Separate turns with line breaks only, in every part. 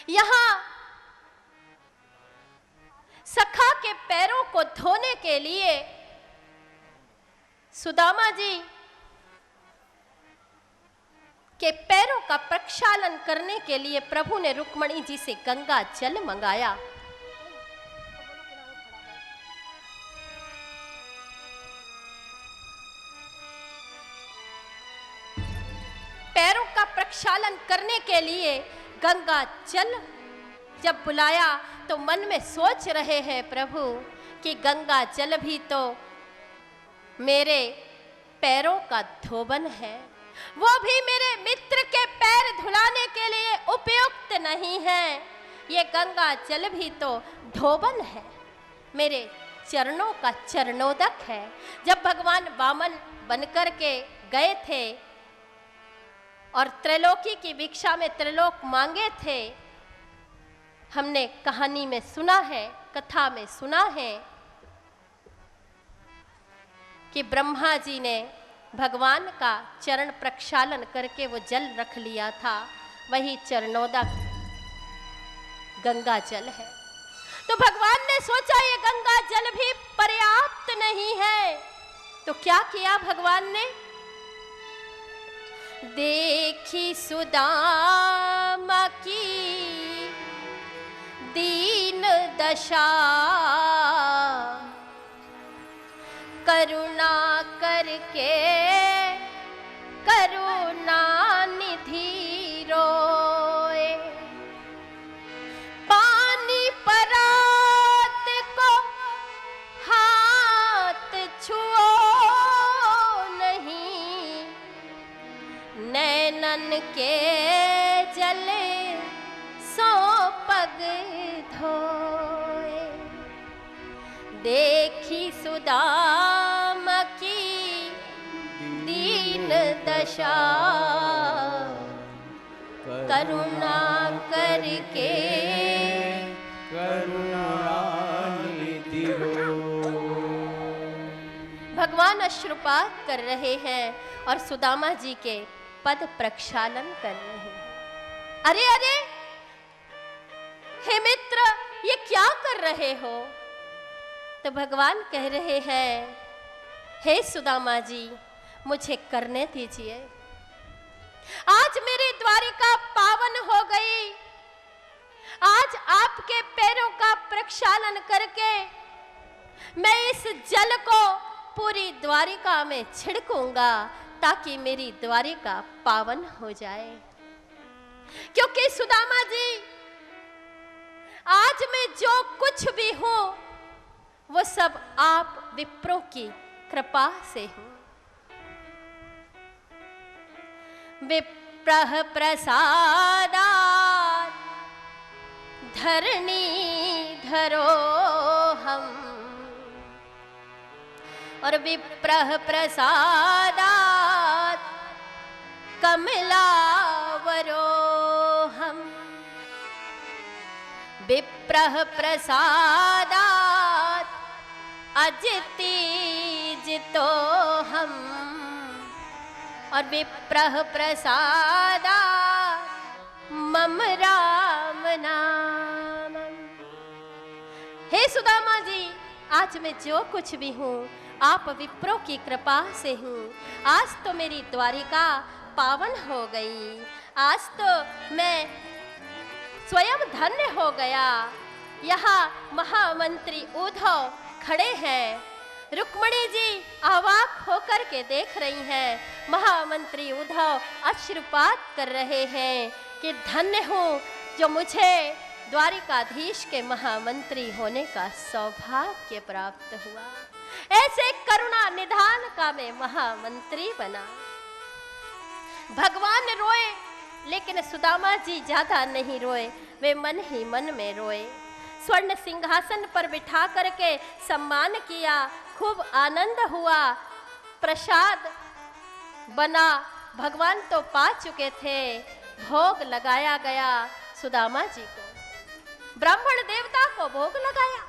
यहां सखा के पैरों को धोने के लिए सुदामा जी के पैरों का प्रक्षालन करने के लिए प्रभु ने रुक्मणी जी से गंगा जल मंगाया। पैरों का प्रक्षालन करने के लिए गंगा जल जब बुलाया तो मन में सोच रहे हैं प्रभु कि गंगा जल भी तो मेरे पैरों का धोबन है, वो भी मेरे मित्र के पैर धुलाने के लिए उपयुक्त नहीं है। ये गंगा जल भी तो धोबन है, मेरे चरणों का चरणोदक है। जब भगवान वामन बनकर के गए थे और त्रैलोकी की भिक्षा में त्रिलोक मांगे थे, हमने कहानी में सुना है, कथा में सुना है कि ब्रह्मा जी ने भगवान का चरण प्रक्षालन करके वो जल रख लिया था, वही चरणोदक गंगा जल है। तो भगवान ने सोचा ये गंगा जल भी पर्याप्त नहीं है, तो क्या किया भगवान ने? देखी सुदामा की दीन दशा, करुणा करके करुणा निधि रोए, पानी परात को हाथ छुओ नहीं, नैनन के जले सो पग धोए। देखी सुदामा की दीन दशा, करुणा करके
करुणा निधि रोए।
भगवान अश्रुपात कर रहे हैं और सुदामा जी के पद प्रक्षालन कर रहे हैं। अरे अरे हे मित्र, ये क्या कर रहे हो? तो भगवान कह रहे हैं, हे सुदामा जी, मुझे करने दीजिए। आज मेरी द्वारिका पावन हो गई। आज आपके पैरों का प्रक्षालन करके मैं इस जल को पूरी द्वारिका में छिड़कूंगा ताकि मेरी द्वारिका पावन हो जाए। क्योंकि सुदामा जी, आज मैं जो कुछ भी हूं वो सब आप विप्रों की कृपा से हूं। विप्रः प्रसादात् धरणी धरो हम, और विप्रः प्रसादात् कमलावरो हम। विप्रः प्रसादात् अजिति जितो हम, और विप्रः प्रसादात् मम राम नाम। हे सुदामा जी, आज मैं जो कुछ भी हूँ आप विप्रों की कृपा से हूँ। आज तो मेरी द्वारिका पावन हो गई। आज तो मैं स्वयं धन्य हो गया। यहाँ महामंत्री उद्धव खड़े हैं। रुक्मणी जी अवाक होकर के देख रही हैं। महामंत्री उद्धव अश्रुपात कर रहे हैं कि धन्य हूँ जो मुझे द्वारिकाधीश के महामंत्री होने का सौभाग्य प्राप्त हुआ। ऐसे करुणा निधान का मैं महामंत्री बना। भगवान रोए, लेकिन सुदामा जी ज्यादा नहीं रोए, वे मन ही मन में रोए। स्वर्ण सिंहासन पर बिठा करके सम्मान किया, खूब आनंद हुआ, प्रसाद बना। भगवान तो पा चुके थे, भोग लगाया गया सुदामा जी को, ब्राह्मण देवता को भोग लगाया।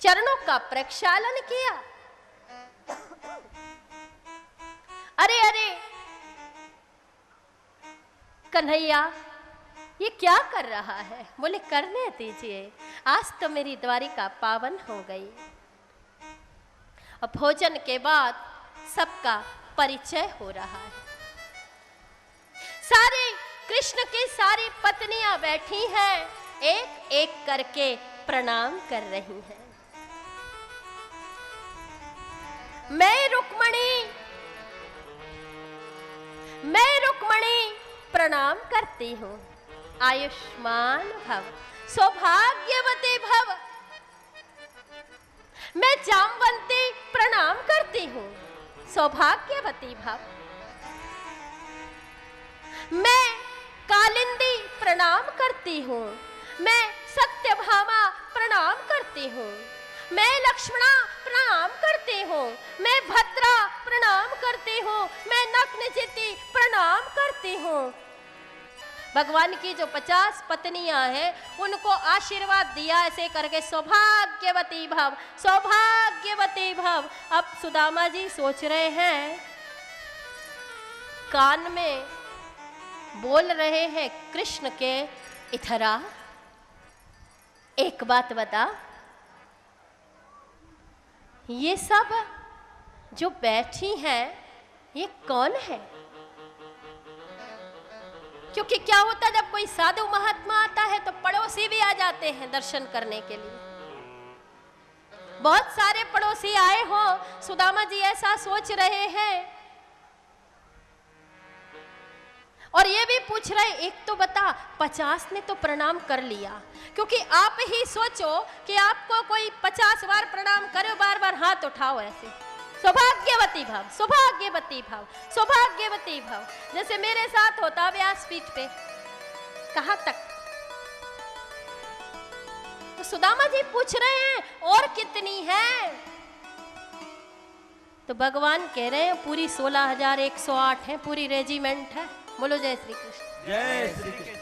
चरणों का प्रक्षालन किया। अरे अरे, कन्हैया ये क्या कर रहा है? बोले करने दीजिए, आज तो मेरी द्वारिका पावन हो गई। और भोजन के बाद सबका परिचय हो रहा है। सारे कृष्ण की सारी पत्नियां बैठी हैं, एक एक करके प्रणाम कर रही हैं। मैं रुक्मणी प्रणाम करती हूँ। आयुष्मान भव, सौभाग्यवती भव। मैं जामवंती प्रणाम करती हूँ, सौभाग्यवती भव। मैं कालिंदी प्रणाम करती हूँ, मैं सत्यभामा प्रणाम करती हूँ, मैं लक्ष्मणा प्रणाम करती हूँ, मैं भद्रा प्रणाम करती हूँ, मैं नग्नजिती प्रणाम करती हूँ। भगवान की जो 50 पत्नियां हैं उनको आशीर्वाद दिया ऐसे करके, सौभाग्यवती भव, सौभाग्यवती भव। अब सुदामा जी सोच रहे हैं, कान में बोल रहे हैं कृष्ण के, इधरा एक बात बता, ये सब जो बैठी हैं ये कौन है? क्योंकि क्या होता है जब कोई साधु महात्मा आता है तो पड़ोसी भी आ जाते हैं दर्शन करने के लिए। बहुत सारे पड़ोसी आए हो, सुदामा जी ऐसा सोच रहे हैं और ये भी पूछ रहे, एक तो बता 50 ने तो प्रणाम कर लिया, क्योंकि आप ही सोचो कि आपको कोई 50 बार प्रणाम करो, बार बार हाथ उठाओ ऐसे, सौभाग्यवती भव, सौभाग्यवती भव, सौभाग्यवती भव। जैसे मेरे साथ होता व्यासपीठ पे, कहां तक? तो सुदामा जी पूछ रहे हैं और कितनी है? तो भगवान कह रहे हैं पूरी 16,108 है, पूरी रेजिमेंट है। बोलो जय श्री कृष्ण।
जय श्री कृष्ण।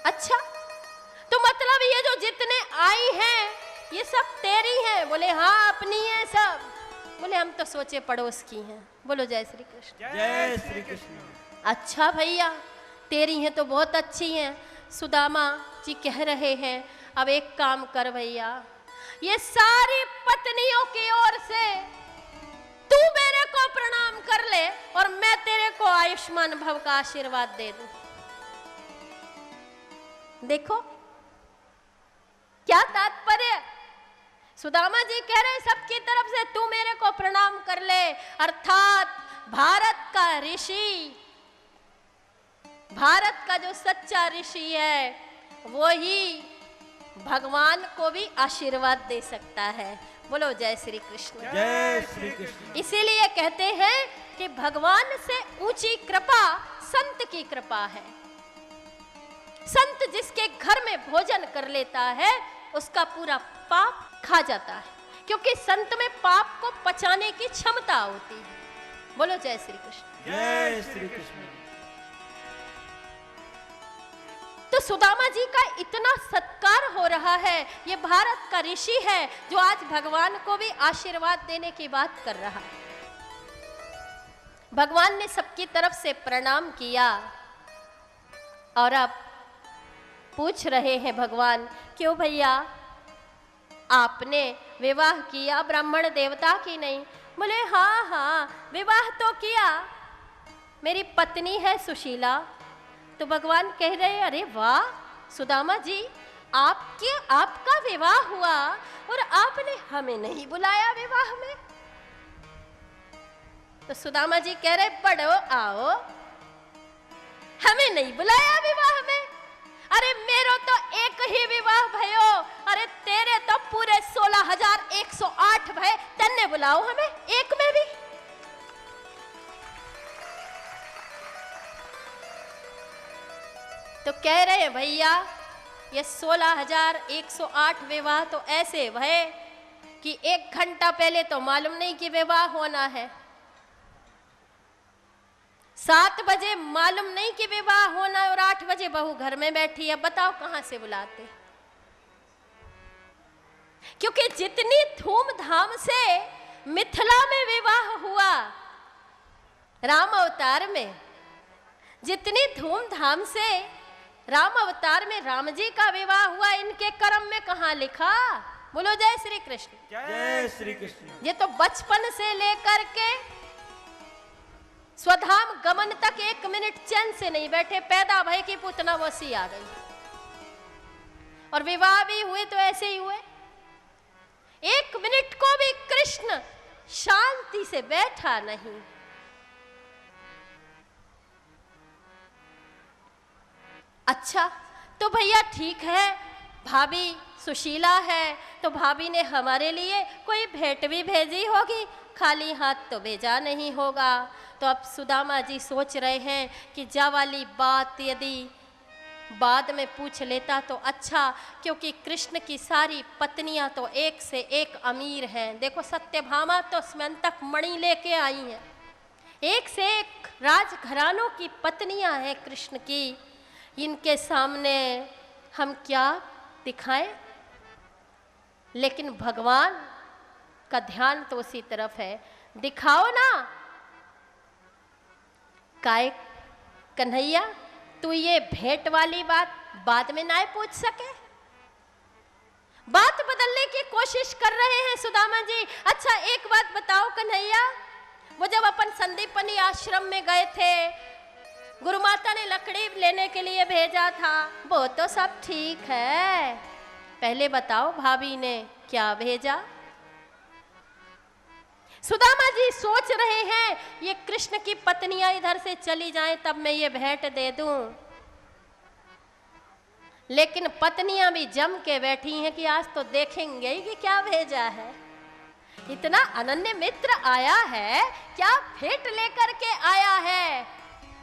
अच्छा, तो मतलब ये जो जितने आई हैं ये सब तेरी हैं? बोले हाँ अपनी है सब। बोले हम तो सोचे पड़ोस की हैं। बोलो जय श्री कृष्ण।
जय श्री कृष्ण।
अच्छा भैया, तेरी हैं तो बहुत अच्छी हैं। सुदामा जी कह रहे हैं अब एक काम कर भैया, ये सारी पत्नियों की ओर से तू मेरे को प्रणाम कर ले और मैं तेरे को आयुष्मान भव का आशीर्वाद दे दूं। देखो क्या तात्पर्य। सुदामा जी कह रहे सबकी तरफ से तू मेरे को प्रणाम कर ले, अर्थात भारत का ऋषि, भारत का जो सच्चा ऋषि है वो ही भगवान को भी आशीर्वाद दे सकता है। बोलो जय श्री कृष्ण।
जय श्री कृष्ण।
इसीलिए कहते हैं कि भगवान से ऊंची कृपा संत की कृपा है। संत जिसके घर में भोजन कर लेता है उसका पूरा पाप खा जाता है, क्योंकि संत में पाप को पचाने की क्षमता होती है। बोलो जय श्री कृष्ण।
जय श्री कृष्ण।
तो सुदामा जी का इतना सत्कार हो रहा है, ये भारत का ऋषि है जो आज भगवान को भी आशीर्वाद देने की बात कर रहा है। भगवान ने सबकी तरफ से प्रणाम किया और अब पूछ रहे हैं भगवान, क्यों भैया आपने विवाह किया ब्राह्मण देवता की नहीं? बोले हाँ हाँ विवाह तो किया, मेरी पत्नी है सुशीला। तो भगवान कह रहे अरे वाह सुदामा जी, आपका विवाह हुआ और आपने हमें नहीं बुलाया विवाह में। तो सुदामा जी कह रहे पढ़ो आओ, हमें नहीं बुलाया विवाह में। अरे मेरो तो एक ही विवाह भयो, अरे तेरे तो पूरे 16,108 भय, तन्ने बुलाओ हमें एक में भी। तो कह रहे हैं भैया ये 16,108 विवाह तो ऐसे भय कि 1 घंटा पहले तो मालूम नहीं कि विवाह होना है, 7 बजे मालूम नहीं कि विवाह होना है और 8 बजे बहू घर में बैठी है। बताओ कहां से बुलाते? क्योंकि जितनी धूमधाम से मिथिला में विवाह हुआ राम अवतार में, जितनी धूमधाम से राम अवतार में राम जी का विवाह हुआ, इनके कर्म में कहां लिखा? बोलो जय श्री कृष्ण।
जय श्री कृष्ण।
ये तो बचपन से लेकर के स्वधाम गमन तक 1 मिनट चैन से नहीं बैठे। पैदा भय की पूतना वसी आ गई, और विवाह भी हुए तो ऐसे ही हुए। 1 मिनट को भी कृष्ण शांति से बैठा नहीं। अच्छा तो भैया ठीक है, भाभी सुशीला है तो भाभी ने हमारे लिए कोई भेंट भी भेजी होगी, खाली हाथ तो भेजा नहीं होगा। तो अब सुदामा जी सोच रहे हैं कि जा वाली बात यदि बाद में पूछ लेता तो अच्छा, क्योंकि कृष्ण की सारी पत्नियां तो एक से एक अमीर हैं। देखो सत्यभामा तो स्मंतक मणि लेके आई हैं, एक से एक राजघरानों की पत्नियां हैं कृष्ण की। इनके सामने हम क्या दिखाएं? लेकिन भगवान का ध्यान तो उसी तरफ है। दिखाओ ना। काय कन्हैया, तू ये भेंट वाली बात बाद में ना पूछ सके? बात बदलने की कोशिश कर रहे हैं सुदामा जी। अच्छा एक बात बताओ कन्हैया, वो जब अपन संदीपनी आश्रम में गए थे, गुरु माता ने लकड़ी लेने के लिए भेजा था, वो तो सब ठीक है, पहले बताओ भाभी ने क्या भेजा? सुदामा जी सोच रहे हैं ये कृष्ण की पत्नियां इधर से चली जाएं तब मैं ये भेंट दे दूं, लेकिन पत्नियां भी जम के बैठी हैं कि आज तो देखेंगे ही कि क्या भेजा है। इतना अनन्य मित्र आया है, क्या भेंट लेकर के आया है?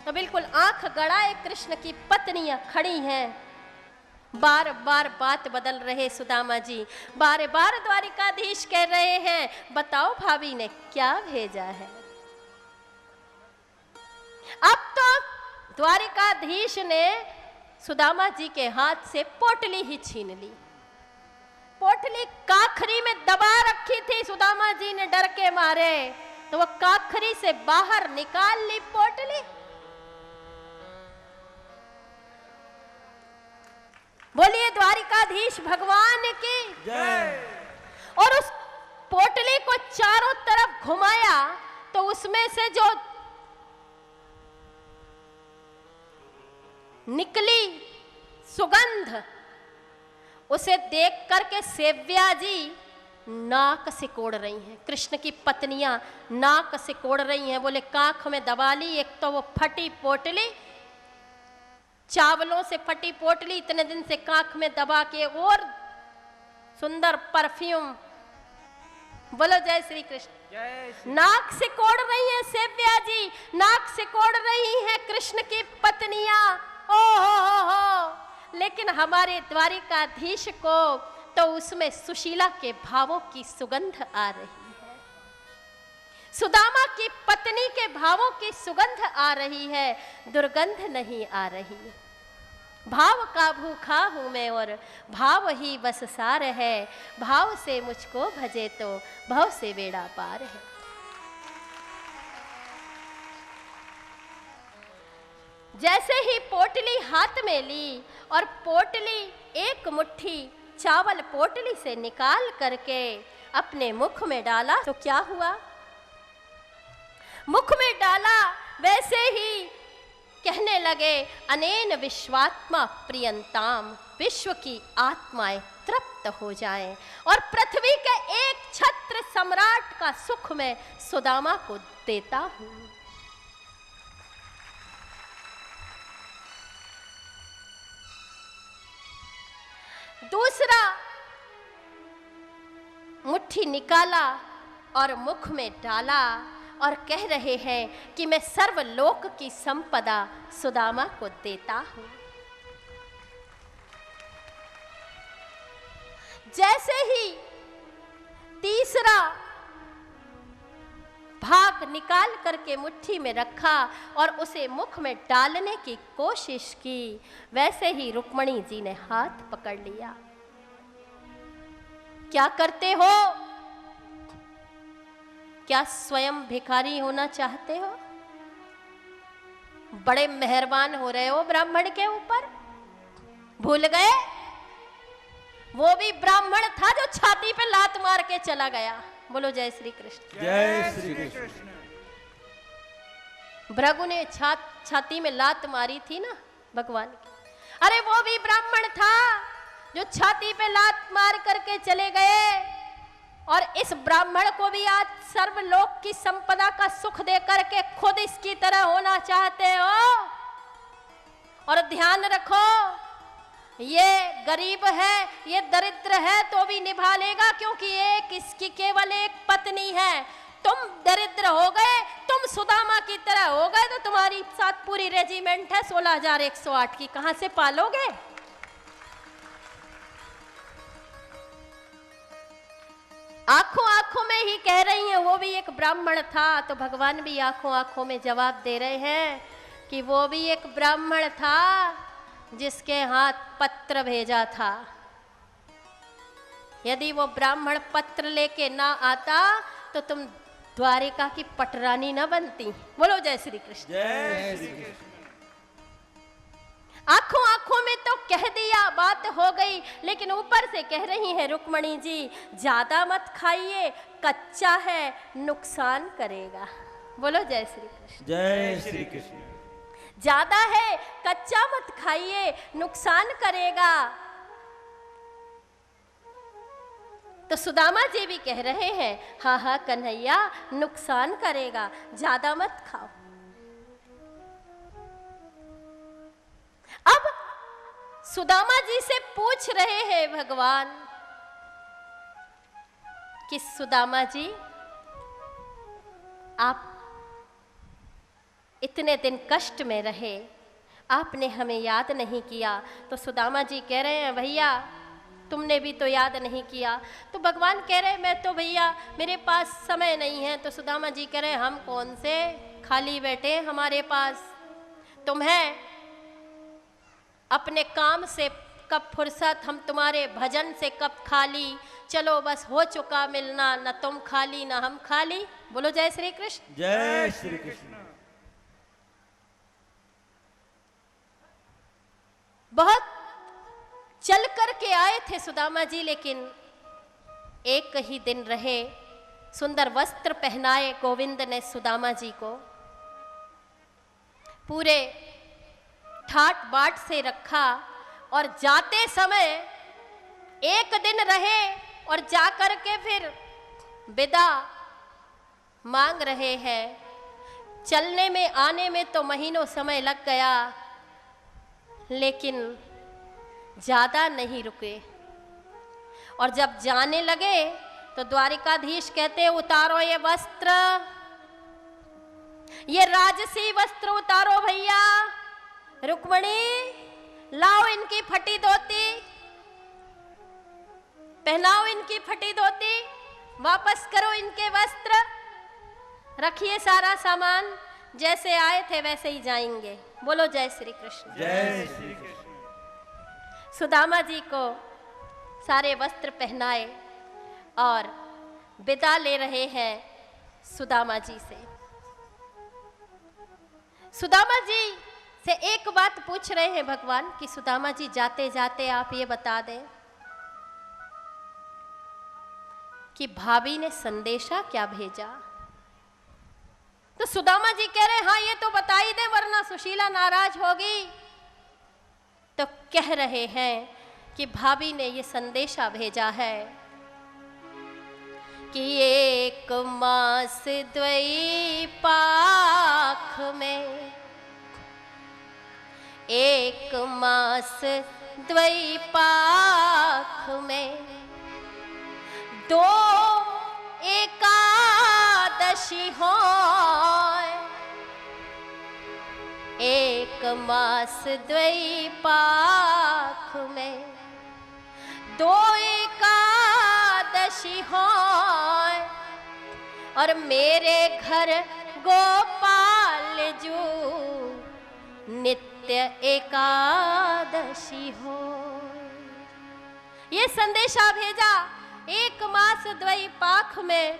तो बिल्कुल आंख गड़ाए कृष्ण की पत्नियां खड़ी हैं। बार बार बात बदल रहे सुदामा जी, बार बार द्वारिकाधीश कह रहे हैं बताओ भाभी ने क्या भेजा है। अब तो द्वारिकाधीश ने सुदामा जी के हाथ से पोटली ही छीन ली। पोटली काखरी में दबा रखी थी, सुदामा जी ने डर के मारे तो वो काखरी से बाहर निकाल ली पोटली। बोलिए द्वारिकाधीश भगवान की
जय।
और उस पोटली को चारों तरफ घुमाया तो उसमें से जो निकली सुगंध, उसे देख करके सेव्या जी नाक सिकोड़ रही हैं। कृष्ण की पत्नियां नाक सिकोड़ रही हैं। बोले काख में दबा ली, एक तो वो फटी पोटली, चावलों से फटी पोटली इतने दिन से काख में दबा के, और सुंदर परफ्यूम। बोलो जय श्री कृष्ण। नाक से कोड़ रही है सेव्या जी, नाक से कोड़ रही है कृष्ण की पत्नियां। ओ हो। लेकिन हमारे द्वारिकाधीश को तो उसमें सुशीला के भावों की सुगंध आ रही है, सुदामा की पत्नी के भावों की सुगंध आ रही है, दुर्गंध नहीं आ रही। भाव का भूखा हूं मैं और भाव ही बस सार है, भाव से मुझको भजे तो भव से बेड़ा पार है। जैसे ही पोटली हाथ में ली और पोटली एक मुट्ठी चावल पोटली से निकाल करके अपने मुख में डाला तो क्या हुआ? मुख में डाला वैसे ही कहने लगे अनेन विश्वात्मा प्रियंताम, विश्व की आत्माएं तृप्त हो जाएं और पृथ्वी के एक छत्र सम्राट का सुख मैं सुदामा को देता हूं। दूसरा मुट्ठी निकाला और मुख में डाला और कह रहे हैं कि मैं सर्वलोक की संपदा सुदामा को देता हूं। जैसे ही तीसरा भाग निकाल करके मुट्ठी में रखा और उसे मुख में डालने की कोशिश की, वैसे ही रुक्मणी जी ने हाथ पकड़ लिया। क्या करते हो? क्या स्वयं भिखारी होना चाहते हो? बड़े मेहरबान हो रहे हो ब्राह्मण के ऊपर, भूल गए? वो भी ब्राह्मण था जो छाती पे लात मार के चला गया। बोलो जय श्री कृष्ण।
जय श्री कृष्ण।
भृगु ने छाती में लात मारी थी ना भगवान की, अरे वो भी ब्राह्मण था जो छाती पे लात मार करके चले गए। और इस ब्राह्मण को भी आज सर्वलोक की संपदा का सुख दे करके खुद इसकी तरह होना चाहते हो। और ध्यान रखो, ये गरीब है, ये दरिद्र है तो भी निभा लेगा, क्योंकि एक इसकी केवल एक पत्नी है। तुम दरिद्र हो गए, तुम सुदामा की तरह हो गए तो तुम्हारी साथ पूरी रेजिमेंट है 16,108 की, कहां से पालोगे? आंखों आंखों में ही कह रही हैं वो भी एक ब्राह्मण था, तो भगवान भी आंखों आंखों में जवाब दे रहे हैं कि वो भी एक ब्राह्मण था जिसके हाथ पत्र भेजा था। यदि वो ब्राह्मण पत्र लेके ना आता तो तुम द्वारिका की पटरानी ना बनती। बोलो जय श्री कृष्ण।
जय श्री कृष्ण।
आंखों आंखों में तो कह दिया, बात हो गई, लेकिन ऊपर से कह रही है रुक्मणी जी ज्यादा मत खाइए, कच्चा है नुकसान करेगा। बोलो जय श्री कृष्ण।
जय श्री कृष्ण।
ज्यादा है, कच्चा मत खाइए, नुकसान करेगा। तो सुदामा जी भी कह रहे हैं हाँ हाँ कन्हैया नुकसान करेगा, ज्यादा मत खाओ। अब सुदामा जी से पूछ रहे हैं भगवान कि सुदामा जी आप इतने दिन कष्ट में रहे, आपने हमें याद नहीं किया। तो सुदामा जी कह रहे हैं भैया तुमने भी तो याद नहीं किया। तो भगवान कह रहे हैं मैं तो भैया मेरे पास समय नहीं है। तो सुदामा जी कह रहे हैं हम कौन से खाली बैठे, हमारे पास तुम्हें अपने काम से कब फुर्सत, हम तुम्हारे भजन से कब खाली। चलो बस हो चुका मिलना, न तुम खाली न हम खाली। बोलो जय श्री कृष्ण।
जय श्री कृष्ण।
बहुत चल करके आए थे सुदामा जी, लेकिन एक ही दिन रहे। सुंदर वस्त्र पहनाए गोविंद ने सुदामा जी को, पूरे ठाट बाट से रखा और जाते समय एक दिन रहे और जाकर के फिर विदा मांग रहे हैं। चलने में आने में तो महीनों समय लग गया, लेकिन ज्यादा नहीं रुके। और जब जाने लगे तो द्वारिकाधीश कहते उतारो ये वस्त्र, ये राजसी वस्त्र उतारो भैया। रुक्मणी लाओ इनकी फटी धोती, पहनाओ इनकी फटी धोती, वापस करो इनके वस्त्र, रखिए सारा सामान, जैसे आए थे वैसे ही जाएंगे। बोलो जय श्री कृष्ण।
जय श्री कृष्ण।
सुदामा जी को सारे वस्त्र पहनाए और विदा ले रहे हैं सुदामा जी से। सुदामा जी से एक बात पूछ रहे हैं भगवान कि सुदामा जी जाते जाते आप ये बता दें कि भाभी ने संदेशा क्या भेजा। तो सुदामा जी कह रहे हाँ ये तो बता ही दे वरना सुशीला नाराज होगी। तो कह रहे हैं कि भाभी ने ये संदेशा भेजा है कि एक मास द्वैपाख में, एक मास द्वैपाख में दो एकादशी हो, एक मास द्वैपाख में दो एकादशी हो, और मेरे घर गोपाल जू नित्य एकादशी हो। ये संदेशा भेजा एक मास द्वैपाख में